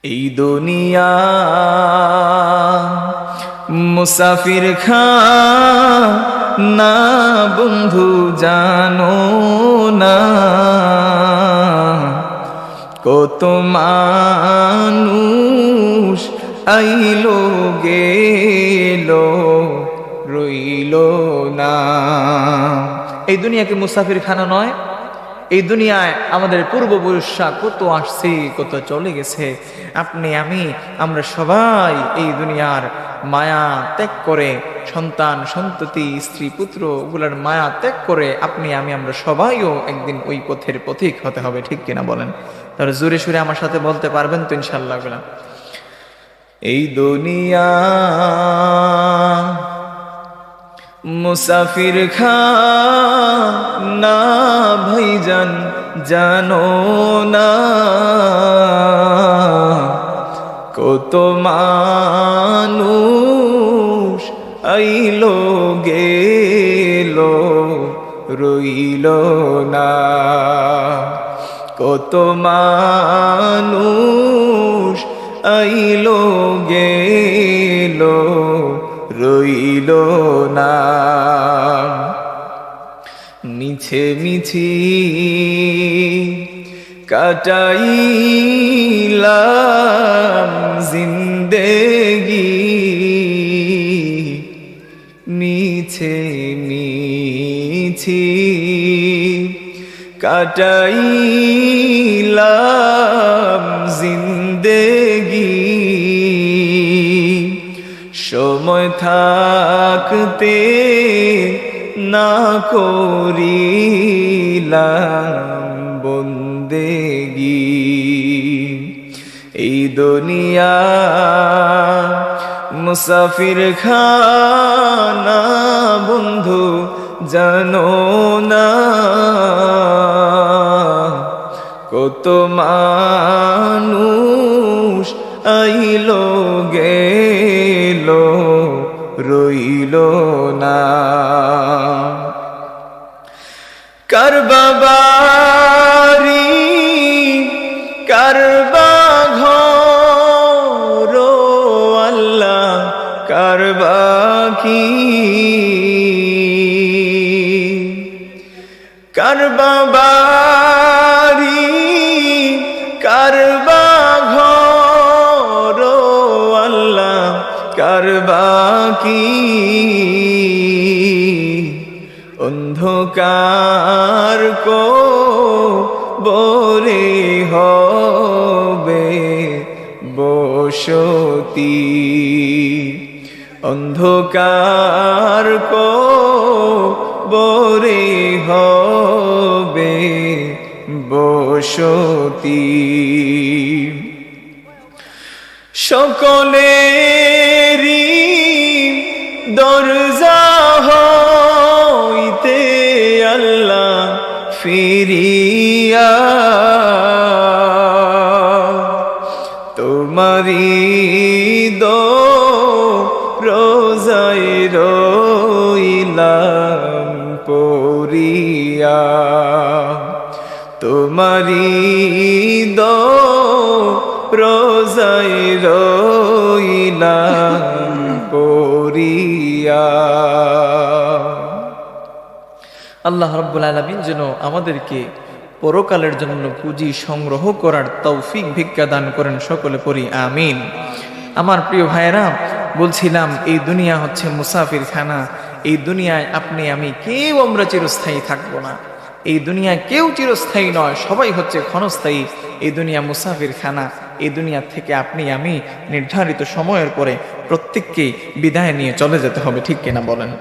এই দুনিয়া মুসাফির খানা বন্ধু জানো না, কত মানুষ আইলো গেলো রইলো না। এই দুনিয়া কি মুসাফির খানা নয়? এই দুনিয়ায় আমাদের পূর্বপুরুষরা কত আসছে কত চলে গেছে। আপনি আমি আমরা সবাই এই দুনিয়ার মায়া ত্যাগ করে, সন্তান সন্ততি স্ত্রী পুত্র ওগুলার মায়া ত্যাগ করে আপনি আমি আমরা সবাইও একদিন ওই পথের পথিক হতে হবে, ঠিক কিনা বলেন? তাহলে জোরে সুরে আমার সাথে বলতে পারবেন তো ইনশাআল্লাহ? এই দুনিয়া মুসাফির খানা ভাইজান জানো না, কত মানুষ আইলো গেলো রইলো না, কত মানুষ আইলো গেলো রইলো না। মিছে মিছি কাটাইলাম জিন্দেগি, মিছে মিছি কাটাইলাম জিন্দেগি, সময় থাকতে না করিলাম বন্দেগি। এই দুনিয়া মুসাফির খানা বন্ধু জানো না, কত মানুষ আইলো গেলো রইলো না। কারবা বাড়ি কারবা ঘর আল্লাহ কারবা কি, কারবা বাড়ি কারবা ঘর আল্লাহ কারবা কি, অন্ধকার কবরে হবে বসতি, অন্ধকার কবরে হবে বসতি। সকলেরই দরজা হইতে আল্লাহ ফিরিয়া তোমারি রোজায় রইলাম পড়িয়া, তোমারি রোজায় রইলাম পড়িয়া। আল্লাহ রাব্বুল আলামিন যেন আমাদেরকে পরকালের জন্য পুঁজি সংগ্রহ করার তৌফিক ভিক্ষা দান করেন, সকলে পড়ি আমিন। আমার প্রিয় ভাইরা, বলছিলাম এই দুনিয়া হচ্ছে মুসাফির খানা। এই দুনিয়ায় আপনি আমি কেউ আমরা চিরস্থায়ী থাকবো না। এই দুনিয়া কেউ চিরস্থায়ী নয়, সবাই হচ্ছে ক্ষণস্থায়ী। এই দুনিয়া মুসাফির খানা। এই দুনিয়া থেকে আপনি আমি নির্ধারিত সময়ের পরে প্রত্যেককেই বিদায় নিয়ে চলে যেতে হবে, ঠিক কিনা বলেন?